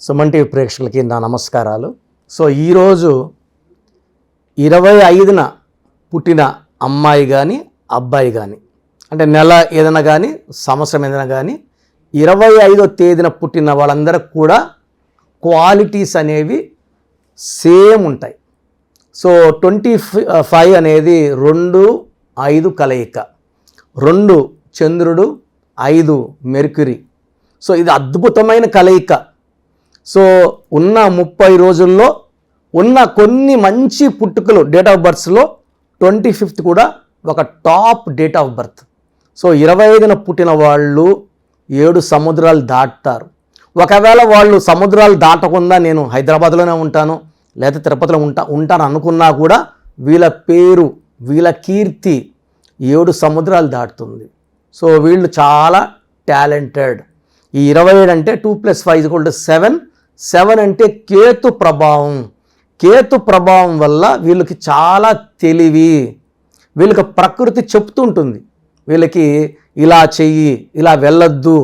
Suman TV ప్రేక్షకులకి నా నమస్కారాలు. సో ఈరోజు 25న పుట్టిన అమ్మాయి కానీ అబ్బాయి కానీ, అంటే నెల ఏదైనా కానీ సంవత్సరం ఏదైనా కానీ 25వ తేదీన పుట్టిన వాళ్ళందరికీ కూడా క్వాలిటీస్ అనేవి సేమ్ ఉంటాయి. సో 25 అనేది 2-5 కలయిక, 2 చంద్రుడు, 5 మెర్క్యూరీ. సో ఇది అద్భుతమైన కలయిక. సో ఉన్న 30 రోజుల్లో ఉన్న కొన్ని మంచి పుట్టుకలు డేట్ ఆఫ్ బర్త్స్లో 25th కూడా ఒక top date of birth. So 25న పుట్టిన వాళ్ళు 7 సముద్రాలు దాటుతారు. ఒకవేళ వాళ్ళు సముద్రాలు దాటకుండా నేను హైదరాబాద్లోనే ఉంటాను లేదా తిరుపతిలో ఉంటాను అనుకున్నా కూడా వీళ్ళ పేరు, వీళ్ళ కీర్తి 7 సముద్రాలు దాటుతుంది. సో వీళ్ళు చాలా టాలెంటెడ్. ఈ 27 అంటే 2 + 5 = 7. 7 అంటే కేతు ప్రభావం. కేతు ప్రభావం వల్ల వీళ్ళకి చాలా తెలివి, వీళ్ళకి ప్రకృతి చెప్తుంటుంది వీళ్ళకి ఇలా చెయ్యి, ఇలా వెళ్ళొద్దు.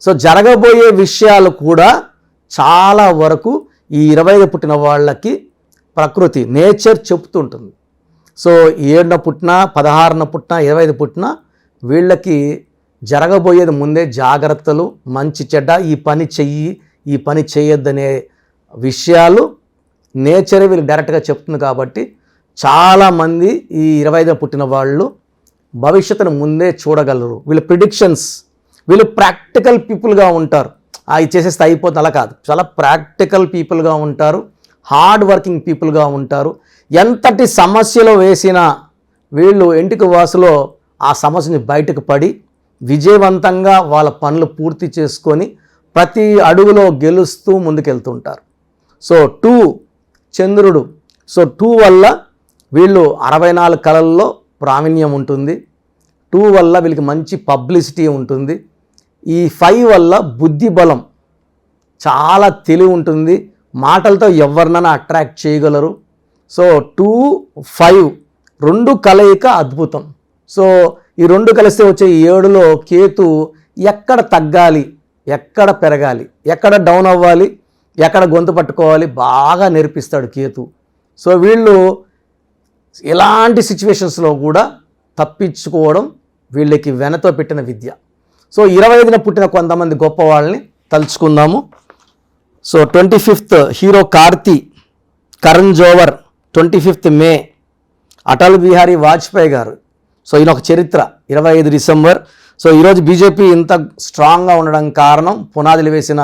సో జరగబోయే విషయాలు కూడా చాలా వరకు ఈ 25 పుట్టిన వాళ్ళకి ప్రకృతి, నేచర్ చెప్తుంటుంది. సో 7న పుట్టినా, 16న పుట్టినా, 25 పుట్టినా వీళ్ళకి జరగబోయేది ముందే జాగ్రత్తలు, మంచి చెడ్డ, ఈ పని చెయ్యి, ఈ పని చేయొద్దనే విషయాలు నేచరే వీళ్ళు డైరెక్ట్గా చెప్తుంది. కాబట్టి చాలామంది ఈ 25న పుట్టిన వాళ్ళు భవిష్యత్తును ముందే చూడగలరు. వీళ్ళ ప్రిడిక్షన్స్, వీళ్ళు ప్రాక్టికల్ పీపుల్గా ఉంటారు. ఇది చేసేస్తే అయిపోతుంది అలా కాదు, చాలా ప్రాక్టికల్ పీపుల్గా ఉంటారు, హార్డ్ వర్కింగ్ పీపుల్గా ఉంటారు. ఎంతటి సమస్యలో వేసినా వీళ్ళు ఇంటికి వాసులో ఆ సమస్యని బయటకు పడి విజయవంతంగా వాళ్ళ పనులు పూర్తి చేసుకొని ప్రతి అడుగులో గెలుస్తూ ముందుకెళ్తుంటారు. సో 2 చంద్రుడు. సో 2 వల్ల వీళ్ళు 64 కళల్లో ప్రావీణ్యం ఉంటుంది. 2 వల్ల వీళ్ళకి మంచి పబ్లిసిటీ ఉంటుంది. ఈ 5 వల్ల బుద్ధి బలం, చాలా తెలివి ఉంటుంది, మాటలతో ఎవరినైనా అట్రాక్ట్ చేయగలరు. సో 2, 5 2 కలయిక అద్భుతం. సో ఈ 2 కలిస్తే వచ్చే 7లో కేతు ఎక్కడ తగ్గాలి, ఎక్కడ పెరగాలి, ఎక్కడ డౌన్ అవ్వాలి, ఎక్కడ గొంతు పట్టుకోవాలి బాగా నేర్పిస్తాడు కేతు. సో వీళ్ళు ఎలాంటి సిచ్యువేషన్స్లో కూడా తప్పించుకోవడం వీళ్ళకి వెనతో పెట్టిన విద్య. సో 25న పుట్టిన కొంతమంది గొప్ప వాళ్ళని తలుచుకుందాము. So 25th hero Karthi, Karan Johar. 25th May Atal Bihari Vajpayee గారు. సో ఈయన ఒక చరిత్ర. 25 డిసెంబర్. సో ఈరోజు బీజేపీ ఇంత స్ట్రాంగ్గా ఉండడం కారణం పునాదులు వేసిన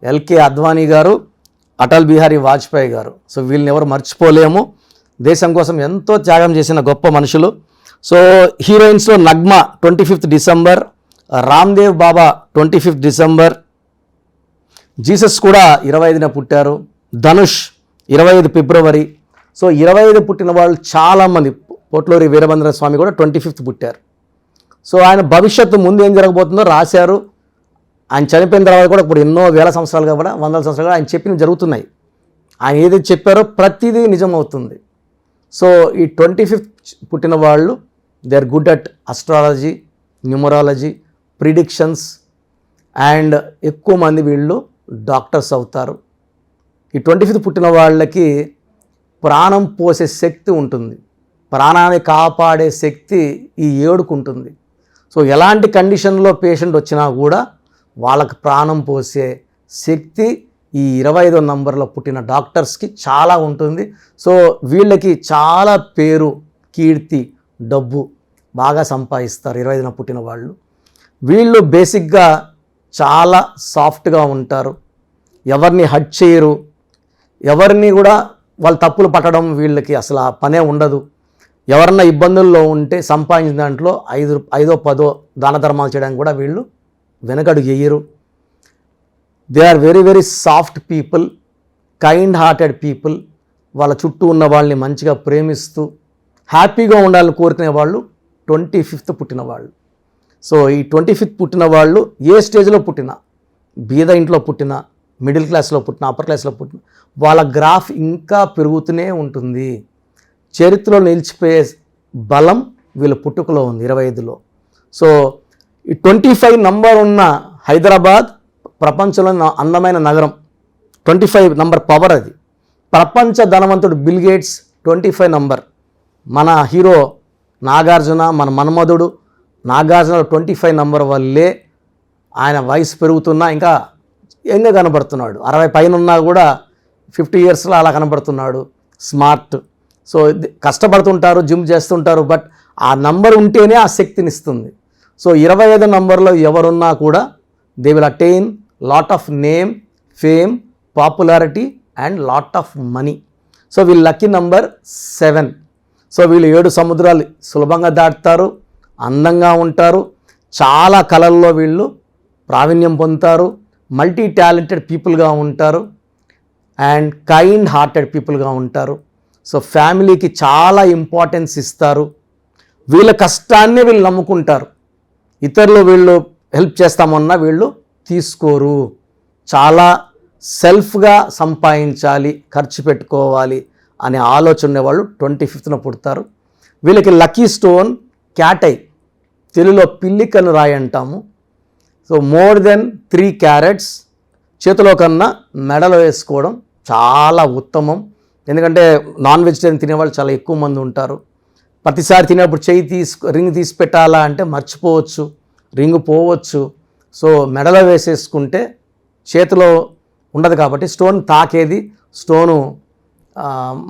ఎల్కే అద్వానీ గారు, అటల్ బిహారీ వాజ్పేయి గారు. సో వీళ్ళని ఎవరు మర్చిపోలేము. దేశం కోసం ఎంతో త్యాగం చేసిన గొప్ప మనుషులు. సో హీరోయిన్స్లో Nagma 25th December, Ramdev Baba 25th December, Jesus కూడా 25న పుట్టారు, ధనుష్ 25 ఫిబ్రవరి. సో 25 పుట్టిన వాళ్ళు చాలామంది. పోట్లూరి వీరభద్ర స్వామి కూడా 25th పుట్టారు. సో ఆయన భవిష్యత్తు ముందు ఏం జరగబోతుందో రాశారు. ఆయన చనిపోయిన తర్వాత కూడా ఇప్పుడు ఎన్నో వేల సంవత్సరాలుగా కూడా, వందల సంవత్సరాలుగా ఆయన చెప్పినవి జరుగుతున్నాయి. ఆయన ఏదైతే చెప్పారో ప్రతిదీ నిజమవుతుంది. సో ఈ 25th పుట్టిన వాళ్ళు they are good at astrology, numerology, predictions, and ఎక్కువ మంది వీళ్ళు డాక్టర్స్ అవుతారు. ఈ 25th పుట్టిన వాళ్ళకి ప్రాణం పోసే శక్తి ఉంటుంది, ప్రాణాన్ని కాపాడే శక్తి ఈ 7కు ఉంటుంది. సో ఎలాంటి కండిషన్లో పేషెంట్ వచ్చినా కూడా వాళ్ళకి ప్రాణం పోసే శక్తి ఈ 25వ నంబర్లో పుట్టిన డాక్టర్స్కి చాలా ఉంటుంది. సో వీళ్ళకి చాలా పేరు, కీర్తి, డబ్బు బాగా సంపాదిస్తారు 25న పుట్టిన వాళ్ళు. వీళ్ళు బేసిక్గా చాలా సాఫ్ట్గా ఉంటారు, ఎవరిని హర్ట్ చేయరు, ఎవరిని కూడా వాళ్ళు తప్పులు పట్టడం వీళ్ళకి అసలు ఆ పనే ఉండదు. ఎవరన్నా ఇబ్బందుల్లో ఉంటే సంపాదించిన దాంట్లో 5-10 దాన ధర్మాలు చేయడానికి కూడా వీళ్ళు వెనకడుగు వేయరు. They are very very soft people, kind hearted people. వాళ్ళ చుట్టూ ఉన్న వాళ్ళని మంచిగా ప్రేమిస్తూ హ్యాపీగా ఉండాలని కోరుకునే వాళ్ళు 25th పుట్టిన వాళ్ళు. సో ఈ 25th పుట్టిన వాళ్ళు ఏ స్టేజ్లో పుట్టినా, బీద ఇంట్లో పుట్టినా, మిడిల్ క్లాస్లో పుట్టినా, అప్పర్ క్లాస్లో పుట్టినా, వాళ్ళ గ్రాఫ్ ఇంకా పెరుగుతూనే ఉంటుంది. చరిత్రలో నిలిచిపోయే బలం వీళ్ళ పుట్టుకలో ఉంది 25లో. సో ఈ 25 నంబర్ ఉన్న హైదరాబాద్ ప్రపంచంలో అందమైన నగరం. 25 నంబర్ పవర్ అది. ప్రపంచ ధనవంతుడు బిల్ గేట్స్ 25 నంబర్. మన హీరో నాగార్జున, మన మన్మధుడు నాగార్జున 25 నంబర్ వల్లే ఆయన వయసు పెరుగుతున్నా ఇంకా యంగ్గా కనబడుతున్నాడు. 60 పైన ఉన్నా కూడా 50 ఇయర్స్లో అలా కనబడుతున్నాడు. స్మార్ట్. సో కష్టపడుతుంటారు, జిమ్ చేస్తుంటారు, బట్ ఆ నంబర్ ఉంటేనే ఆ శక్తిని ఇస్తుంది. సో 25 నంబర్లో ఎవరున్నా కూడా they will attain lot of name, fame, popularity and lot of money. So వీళ్ళు లక్కీ నంబర్ 7. సో వీళ్ళు 7 సముద్రాలు సులభంగా దాటుతారు, అందంగా ఉంటారు, చాలా కళల్లో వీళ్ళు ప్రావీణ్యం పొందుతారు, మల్టీ టాలెంటెడ్ పీపుల్గా ఉంటారు అండ్ కైండ్ హార్టెడ్ పీపుల్గా ఉంటారు. సో ఫ్యామిలీకి చాలా ఇంపార్టెన్స్ ఇస్తారు. వీళ్ళ కష్టాన్ని వీళ్ళు నమ్ముకుంటారు. ఇతరులు వీళ్ళు హెల్ప్ చేస్తామన్నా వీళ్ళు తీసుకోరు. చాలా సెల్ఫ్గా సంపాదించాలి, ఖర్చు పెట్టుకోవాలి అనే ఆలోచన ఉండేవాళ్ళు 25న పుడతారు. వీళ్ళకి లక్కీ స్టోన్ క్యాటై, తెలుగులో పిల్లికను రాయి అంటాము. సో మోర్ దెన్ 3 క్యారెట్స్ చేతిలో కన్నా మెడలో వేసుకోవడం చాలా ఉత్తమం. ఎందుకంటే నాన్ వెజిటేరియన్ తినేవాళ్ళు చాలా ఎక్కువ మంది ఉంటారు. ప్రతిసారి తినేప్పుడు రింగ్ తీసి పెట్టాలా అంటే మర్చిపోవచ్చు, రింగ్ పోవచ్చు. సో మెడలో వేసేసుకుంటే చేతిలో ఉండదు కాబట్టి, స్టోన్ తాకేది, స్టోను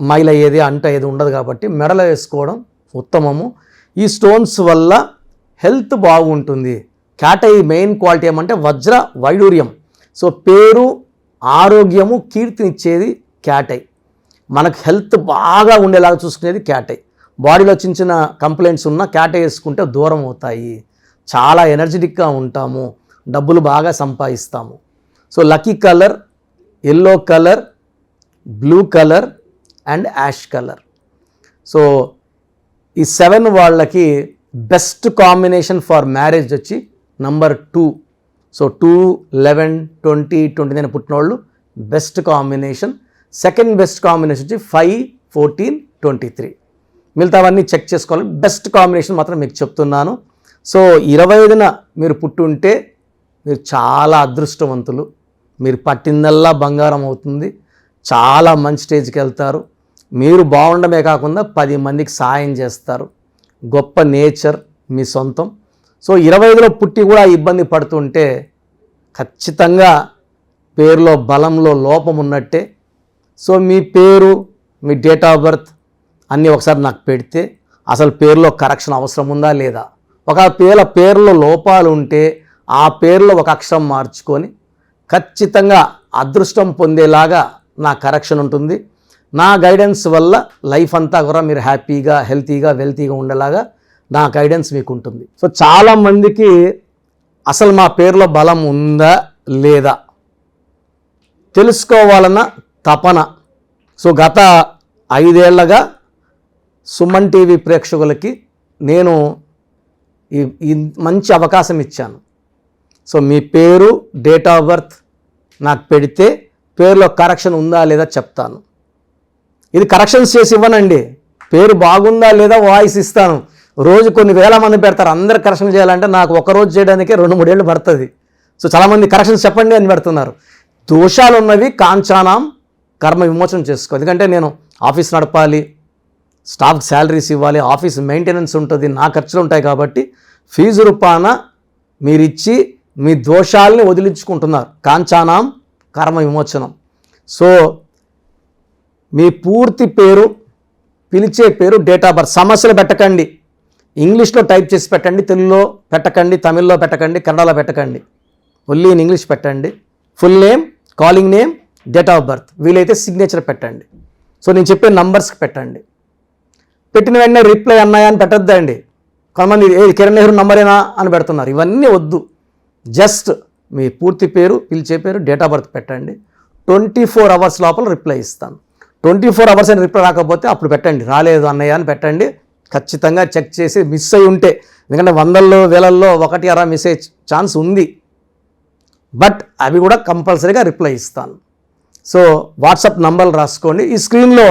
మైల్ అయ్యేది, అంట ఏది ఉండదు కాబట్టి మెడలో వేసుకోవడం ఉత్తమము. ఈ స్టోన్స్ వల్ల హెల్త్ బాగుంటుంది. క్యాటై మెయిన్ క్వాలిటీ ఏమంటే వజ్ర వైడూర్యం. సో పేరు, ఆరోగ్యము, కీర్తినిచ్చేది క్యాటై. మనకు హెల్త్ బాగా ఉండేలాగా చూసుకునేది క్యాటై. బాడీలో చిన్న చిన్న కంప్లైంట్స్ ఉన్నా క్యాటై వేసుకుంటే దూరం అవుతాయి. చాలా ఎనర్జెటిక్గా ఉంటాము, డబ్బులు బాగా సంపాదిస్తాము. So lucky colour yellow colour, blue colour and ash colour. So ఈ 7 వాళ్ళకి బెస్ట్ కాంబినేషన్ ఫర్ మ్యారేజ్ వచ్చి నంబర్ 2. సో 2, 11, 20, 29 పుట్టిన వాళ్ళు best combination. Second best combination వచ్చి 5, 14, 23. మిగతావన్నీ చెక్ చేసుకోవాలి. బెస్ట్ కాంబినేషన్ మాత్రం మీకు చెప్తున్నాను. సో 25న మీరు పుట్టుంటే మీరు చాలా అదృష్టవంతులు. మీరు పట్టిందల్లా బంగారం అవుతుంది. చాలా మంచి స్టేజ్కి వెళ్తారు. మీరు బాగుండమే కాకుండా 10 మందికి సాయం చేస్తారు. గొప్ప నేచర్ మీ సొంతం. సో 25లో పుట్టి కూడా ఇబ్బంది పడుతుంటే ఖచ్చితంగా పేరులో బలంలో లోపం ఉన్నట్టే. సో మీ పేరు, మీ డేట్ ఆఫ్ బర్త్ అన్నీ ఒకసారి నాకు పెడితే అసలు పేరులో కరెక్షన్ అవసరం ఉందా లేదా, ఒక పేరులో లోపాలు ఉంటే ఆ పేరులో ఒక అక్షరం మార్చుకొని ఖచ్చితంగా అదృష్టం పొందేలాగా నా కరెక్షన్ ఉంటుంది. నా గైడెన్స్ వల్ల లైఫ్ అంతా కూడా మీరు హ్యాపీగా, హెల్తీగా, వెల్తీగా ఉండేలాగా నా గైడెన్స్ మీకు ఉంటుంది. సో చాలామందికి అసలు మా పేరులో బలం ఉందా లేదా తెలుసుకోవాలన్న తపన. సో గత 5 ఏళ్లుగా సుమన్ టీవీ ప్రేక్షకులకి నేను ఈ మంచి అవకాశం ఇచ్చాను. సో మీ పేరు, డేట్ ఆఫ్ బర్త్ నాకు పెడితే పేరులో కరెక్షన్ ఉందా లేదా చెప్తాను. ఇది కరెక్షన్స్ చేసి ఇవ్వనండి. పేరు బాగుందా లేదా వాయిస్ ఇస్తాను. రోజు కొన్ని వేల మంది పెడతారు. అందరు కరెక్షన్ చేయాలంటే నాకు ఒకరోజు చేయడానికే 2-3 ఏళ్ళు పడుతుంది. సో చాలామంది కరెక్షన్స్ చెప్పండి అని పెడుతున్నారు. దోషాలు ఉన్నవి కాంచానాం కర్మ విమోచన చేసుకో. ఎందుకంటే నేను ఆఫీస్ నడపాలి, స్టాఫ్ శాలరీస్ ఇవ్వాలి, ఆఫీస్ మెయింటెనెన్స్ ఉంటుంది, నా ఖర్చులు ఉంటాయి. కాబట్టి ఫీజు రూపాన మీరిచ్చి మీ దోషాలని వదిలించుకుంటున్నారు. కాంచానాం కర్మ విమోచనం. సో మీ పూర్తి పేరు, పిలిచే పేరు, డేట్ ఆఫ్ బర్త్ సమస్యలు పెట్టకండి. ఇంగ్లీష్లో టైప్ చేసి పెట్టండి, తెలుగులో పెట్టకండి, తమిళ్లో పెట్టకండి, కన్నడలో పెట్టకండి. ఓన్లీ ఇన్ ఇంగ్లీష్ పెట్టండి. Full name, calling name, date of birth, వీలైతే సిగ్నేచర్ పెట్టండి. సో నేను చెప్పే నంబర్స్కి పెట్టండి. పెట్టిన వెంటనే రిప్లై అన్నాయా అని పెట్టద్దండి. కొంతమంది కిరణ్ నెహ్రూ నంబరేనా అని పెడుతున్నారు. ఇవన్నీ వద్దు. జస్ట్ మీ పూర్తి పేరు, పిలిచే పేరు, డేట్ ఆఫ్ బర్త్ పెట్టండి. 24 అవర్స్ లోపల రిప్లై ఇస్తాను. 24 అవర్స్ అని రిప్లై రాకపోతే అప్పుడు పెట్టండి, రాలేదు అన్నయ్య అని పెట్టండి. ఖచ్చితంగా చెక్ చేసి మిస్ అయి ఉంటే, ఎందుకంటే 100ల్లో 1000ల్లో 1 అరా మిస్ అయ్యే ఛాన్స్ ఉంది. బట్ అవి కూడా కంపల్సరీగా రిప్లై ఇస్తాను. సో వాట్సాప్ నంబర్లు రాసుకోండి. ఈ స్క్రీన్లో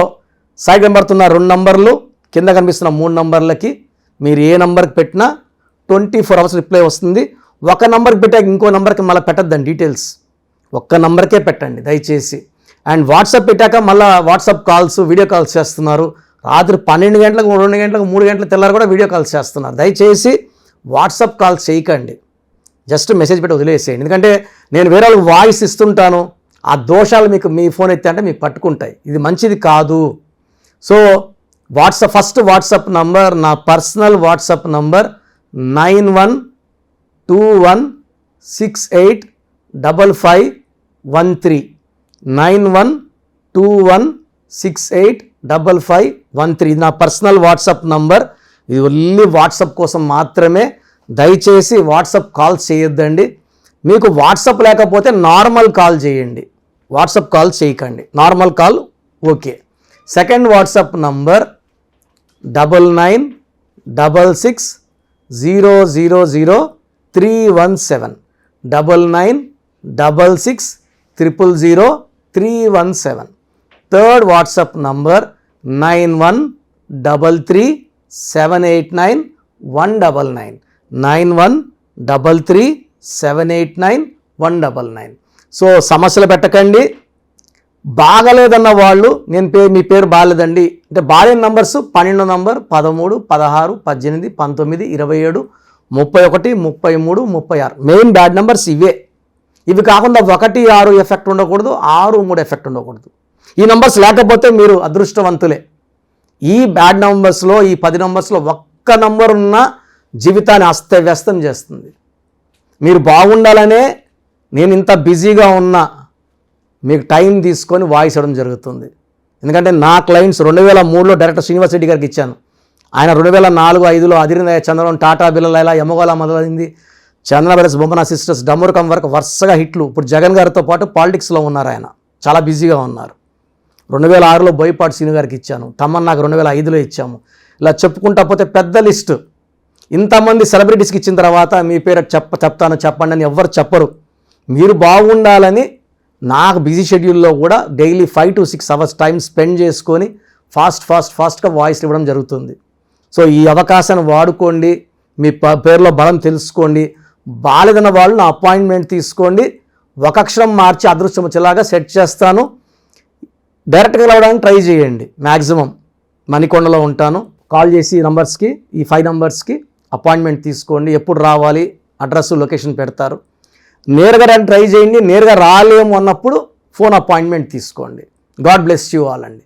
సైడ్ కనబడుతున్న 2 నంబర్లు, కింద కనిపిస్తున్న 3 నంబర్లకి మీరు ఏ నంబర్కి పెట్టినా 24 అవర్స్ రిప్లై వస్తుంది. ఒక నంబర్కి పెట్టాక ఇంకో నంబర్కి మళ్ళీ పెట్టద్దండి డీటెయిల్స్. ఒక్క నంబర్కే పెట్టండి దయచేసి. అండ్ వాట్సాప్ పెట్టాక మళ్ళీ వాట్సాప్ కాల్స్ వీడియో కాల్స్ చేస్తున్నారు. రాత్రి 12 గంటలకు 2 గంటలకు 3 గంటలకు తెల్లారు కూడా వీడియో కాల్స్ చేస్తున్నారు. దయచేసి వాట్సాప్ కాల్స్ చేయకండి, జస్ట్ మెసేజ్ పెట్టి వదిలేసేయండి. ఎందుకంటే నేను వేరే వాళ్ళకి వాయిస్ ఇస్తుంటాను, ఆ దోషాలు మీకు మీ ఫోన్ ఎత్తే అంటే మీకు పట్టుకుంటాయి, ఇది మంచిది కాదు. సో ఫస్ట్ వాట్సాప్ నంబర్, నా పర్సనల్ వాట్సాప్ నంబర్ 9121685513 9121685513. ఇది నా పర్సనల్ వాట్సాప్ నంబర్. ఇది ఓన్లీ వాట్సాప్ కోసం మాత్రమే. దయచేసి వాట్సాప్ కాల్స్ చేయొద్దండి. మీకు వాట్సాప్ లేకపోతే నార్మల్ కాల్ చేయండి, వాట్సాప్ కాల్ చేయకండి. Normal call okay. Second WhatsApp number 9966000317 9966000317. Third WhatsApp number 9133789199 9133789199. So సమస్యలు పెట్టకండి. బాగలేదన్న వాళ్ళు మీ పేరు బాగలేదండి అంటే బాగాలేని numbers 12 number 13 16 18 19 27 31 33 36 main bad numbers ఇవే. ఇవి కాకుండా 1 6 ఎఫెక్ట్ ఉండకూడదు, 6 3 ఎఫెక్ట్ ఉండకూడదు. ఈ నంబర్స్ లేకపోతే మీరు అదృష్టవంతులే. ఈ బ్యాడ్ నంబర్స్లో, ఈ 10 నంబర్స్లో ఒక్క నంబర్ ఉన్న జీవితాన్ని అస్తవ్యస్తం చేస్తుంది. మీరు బాగుండాలనే నేను ఇంత బిజీగా ఉన్నా మీకు టైం తీసుకొని వాయిస్ ఇవ్వడం జరుగుతుంది. ఎందుకంటే నా క్లయింట్స్ 2003లో డైరెక్టర్ శ్రీనివాస్ రెడ్డి గారికి ఇచ్చాను. ఆయన 2004, 5లో అదిరిన చంద్రం, టాటా బిర్లా, యమగోళ మొదలైంది, చంద్ర బ్రదర్స్, బొమ్మన సిస్టర్స్, డమ్మూరకం వరకు వరుసగా హిట్లు. ఇప్పుడు జగన్ గారితో పాటు పాలిటిక్స్లో ఉన్నారు, ఆయన చాలా బిజీగా ఉన్నారు. 2006లో బోయపాటి శ్రీను గారికి ఇచ్చాను, తమన్నాకు 2005లో ఇచ్చాము. ఇలా చెప్పుకుంటా పోతే పెద్ద లిస్టు. ఇంతమంది సెలబ్రిటీస్కి ఇచ్చిన తర్వాత మీ పేరు చెప్తాను చెప్పండి అని ఎవ్వరు చెప్పరు. మీరు బాగుండాలని నాకు బిజీ షెడ్యూల్లో కూడా daily 5 to 6 hours time spend చేసుకొని ఫాస్ట్గా వాయిస్ ఇవ్వడం జరుగుతుంది. సో ఈ అవకాశాన్ని వాడుకోండి, మీ పేరులో బలం తెలుసుకోండి. బాలేదన్న వాళ్ళు నా అపాయింట్మెంట్ తీసుకోండి, ఒక అక్షరం మార్చి అదృష్టం వచ్చేలాగా సెట్ చేస్తాను. డైరెక్ట్గా రావడానికి ట్రై చేయండి. మ్యాక్సిమం మణికొండలో ఉంటాను. కాల్ చేసి ఈ నంబర్స్కి, ఈ 5 నంబర్స్కి అపాయింట్మెంట్ తీసుకోండి. ఎప్పుడు రావాలి, అడ్రస్, లొకేషన్ పెడతారు. నేరుగా ట్రై చేయండి. నేరుగా రాలేము అన్నప్పుడు ఫోన్ అపాయింట్మెంట్ తీసుకోండి. గాడ్ బ్లెస్ యూ ఆల్ అండి.